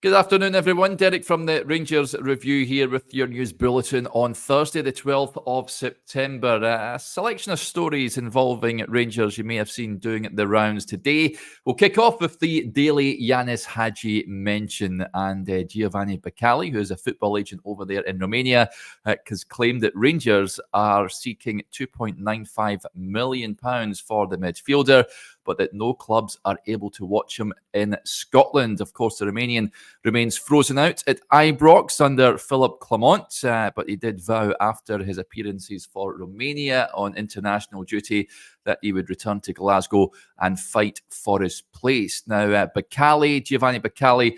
Good afternoon, everyone. Derek from the Rangers Review here with your news bulletin on Thursday, the 12th of September. A selection of stories involving Rangers you may have seen doing the rounds today. We'll kick off with the daily Yanis Hagi mention, and Giovanni Bacali, who is a football agent over there in Romania, has claimed that Rangers are seeking £2.95 million for the midfielder, but that no clubs are able to watch him in Scotland. Of course, the Romanian remains frozen out at Ibrox under Philip Clement, but he did vow after his appearances for Romania on international duty that he would return to Glasgow and fight for his place. Now, Giovanni Bacali,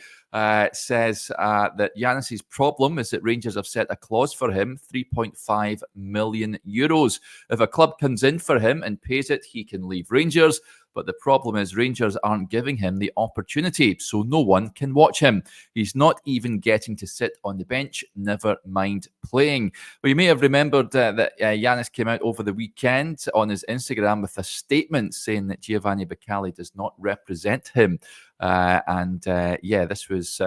says that Yanis's problem is that Rangers have set a clause for him, €3.5 million. If a club comes in for him and pays it, he can leave Rangers. But the problem is Rangers aren't giving him the opportunity, so no one can watch him. He's not even getting to sit on the bench, never mind playing. Well, you may have remembered that Yanis came out over the weekend on his Instagram with a statement saying that Giovanni Bacali does not represent him. This was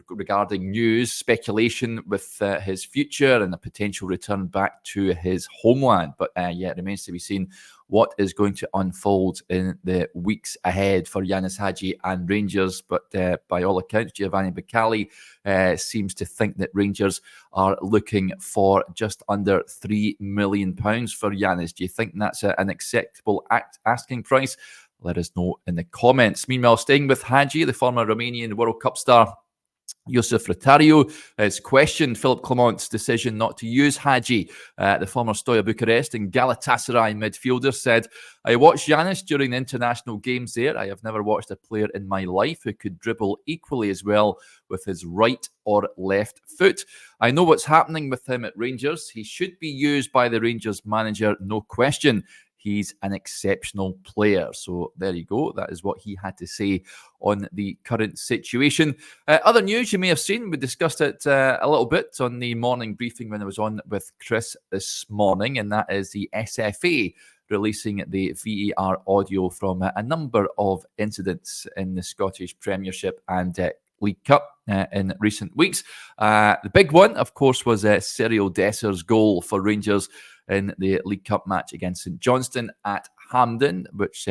regarding news, speculation with his future and a potential return back to his homeland. But it remains to be seen what is going to unfold in the weeks ahead for Yanis Hagi and Rangers. But by all accounts, Giovanni Bacali seems to think that Rangers are looking for just under £3 million for Yanis. Do you think that's an acceptable asking price? Let us know in the comments. Meanwhile, staying with Hagi, the former Romanian World Cup star, Josef Rotario has questioned Philip Clement's decision not to use Hagi. The former Steaua Bucharest and Galatasaray midfielder said, "I watched Yanis during the international games there. I have never watched a player in my life who could dribble equally as well with his right or left foot. I know what's happening with him at Rangers. He should be used by the Rangers manager, no question. He's an exceptional player." So there you go. That is what he had to say on the current situation. Other news you may have seen, we discussed it a little bit on the morning briefing when I was on with Chris this morning, and that is the SFA releasing the VAR audio from a number of incidents in the Scottish Premiership and League Cup in recent weeks. The big one, of course, was Cyril Desser's goal for Rangers in the League Cup match against St Johnstone at Hampden, which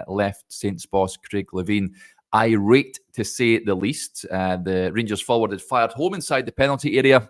left Saints boss Craig Levein irate, to say the least. The Rangers forward had fired home inside the penalty area,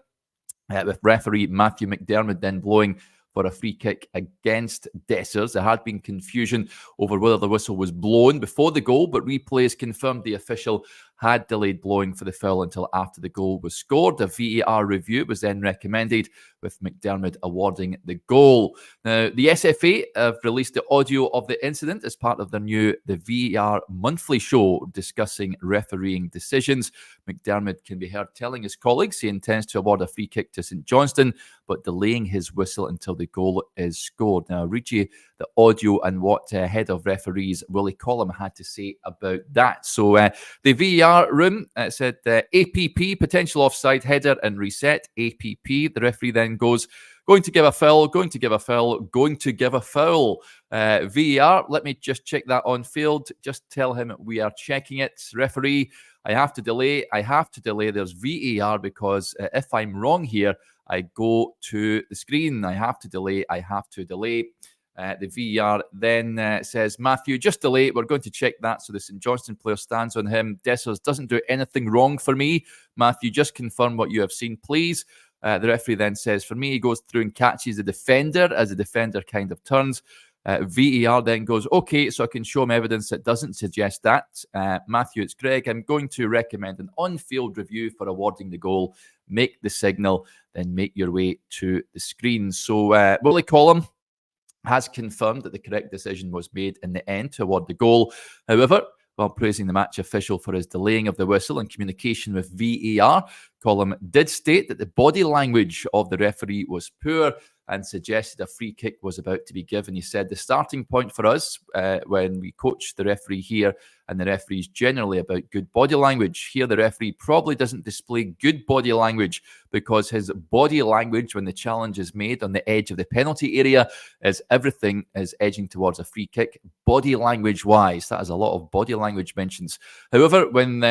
with referee Matthew McDermott then blowing for a free kick against Dessers. There had been confusion over whether the whistle was blown before the goal, but replays confirmed the official had delayed blowing for the foul until after the goal was scored. A VAR review was then recommended, with McDermott awarding the goal. Now, the SFA have released the audio of the incident as part of their new The VAR Monthly Show, discussing refereeing decisions. McDermott can be heard telling his colleagues he intends to award a free kick to St Johnstone, but delaying his whistle until the goal is scored. Now, I'll read you the audio and what head of referees Willie Collum had to say about that. So the VAR room said APP, potential offside, header and reset. APP, the referee then goes, going to give a foul, going to give a foul, going to give a foul. VAR, let me just check that on field. Just tell him we are checking it. Referee, I have to delay. I have to delay. There's VAR because if I'm wrong here, I go to the screen. I have to delay. I have to delay. The VAR then says, Matthew, just delay. We're going to check that. So the St Johnstone player stands on him. Dessers doesn't do anything wrong for me. Matthew, just confirm what you have seen, please. The referee then says, for me, he goes through and catches the defender as the defender kind of turns. VAR then goes, okay, so I can show him evidence that doesn't suggest that. Matthew, it's Greg. I'm going to recommend an on-field review for awarding the goal. Make the signal, then make your way to the screen. So Willie Collum has confirmed that the correct decision was made in the end to award the goal. However, while praising the match official for his delaying of the whistle and communication with VAR, column did state that the body language of the referee was poor and suggested a free kick was about to be given. He said the starting point for us when we coach the referee here, and the referee is generally about good body language. Here, the referee probably doesn't display good body language because his body language when the challenge is made on the edge of the penalty area is everything is edging towards a free kick, body language-wise. That is a lot of body language mentions. However, when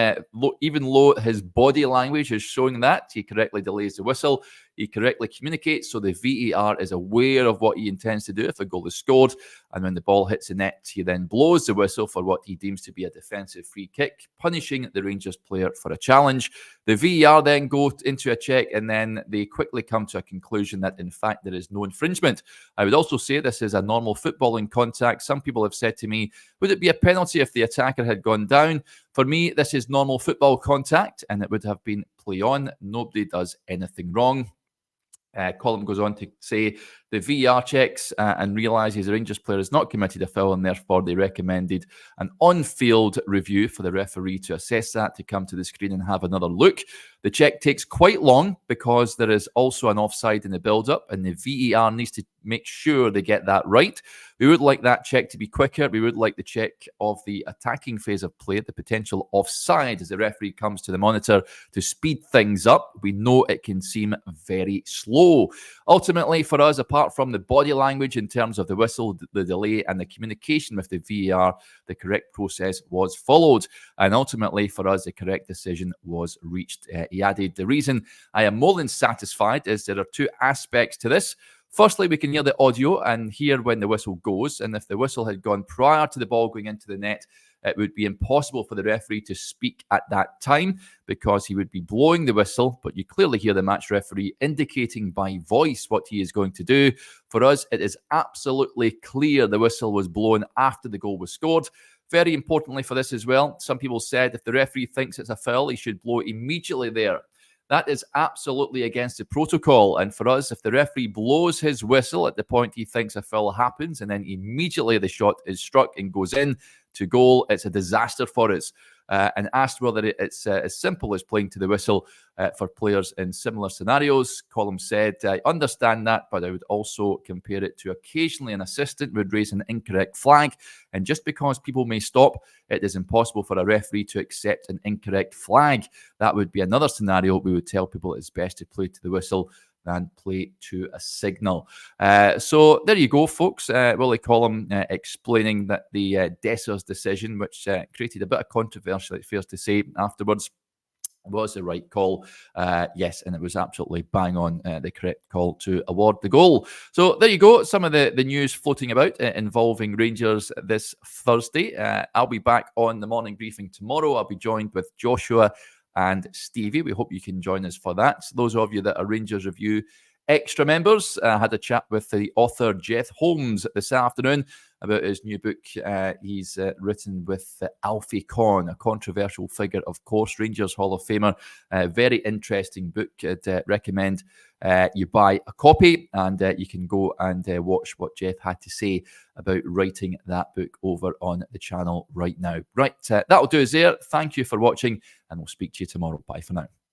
even though his body language is showing that, he correctly delays the whistle. He correctly communicates, so the VAR is aware of what he intends to do if a goal is scored. And when the ball hits the net, he then blows the whistle for what he deems to be a defensive free kick, punishing the Rangers player for a challenge. The VAR then go into a check, and then they quickly come to a conclusion that, in fact, there is no infringement. I would also say this is a normal footballing contact. Some people have said to me, would it be a penalty if the attacker had gone down? For me, this is normal football contact, and it would have been play on. Nobody does anything wrong. Column goes on to say the VAR checks and realises the Rangers player has not committed a foul, and therefore they recommended an on-field review for the referee to assess that, to come to the screen and have another look. The check takes quite long because there is also an offside in the build-up, and the VAR needs to make sure they get that right. We would like that check to be quicker. We would like the check of the attacking phase of play, the potential offside as the referee comes to the monitor, to speed things up. We know it can seem very slow. Ultimately, for us, apart from the body language in terms of the whistle, the delay, and the communication with the VAR, the correct process was followed. And ultimately, for us, the correct decision was reached. He added, the reason I am more than satisfied is there are two aspects to this. Firstly, we can hear the audio and hear when the whistle goes. And if the whistle had gone prior to the ball going into the net, it would be impossible for the referee to speak at that time because he would be blowing the whistle. But you clearly hear the match referee indicating by voice what he is going to do. For us, it is absolutely clear the whistle was blown after the goal was scored. Very importantly for this as well, some people said if the referee thinks it's a foul, he should blow immediately there. That is absolutely against the protocol. And for us, if the referee blows his whistle at the point he thinks a foul happens, and then immediately the shot is struck and goes in to goal, it's a disaster for us. And asked whether it's as simple as playing to the whistle for players in similar scenarios, Column said, I understand that, but I would also compare it to occasionally an assistant would raise an incorrect flag. And just because people may stop, it is impossible for a referee to accept an incorrect flag. That would be another scenario. We would tell people it's best to play to the whistle than play to a signal. So there you go, folks. Willie Collum explaining that the Dessers decision, which created a bit of controversy, it's fair to say, afterwards, was the right call. Yes, and it was absolutely bang on the correct call to award the goal. So there you go, some of the news floating about involving Rangers this Thursday. I'll be back on the morning briefing tomorrow. I'll be joined with Joshua and Stevie. We hope you can join us for that. So those of you that are Rangers Review Extra members, had a chat with the author Jeff Holmes this afternoon about his new book he's written with Alfie Conn, a controversial figure, of course, Rangers Hall of Famer. Very interesting book. I'd recommend you buy a copy, and you can go and watch what Jeff had to say about writing that book over on the channel right now. Right, that'll do us there. Thank you for watching, and we'll speak to you tomorrow. Bye for now.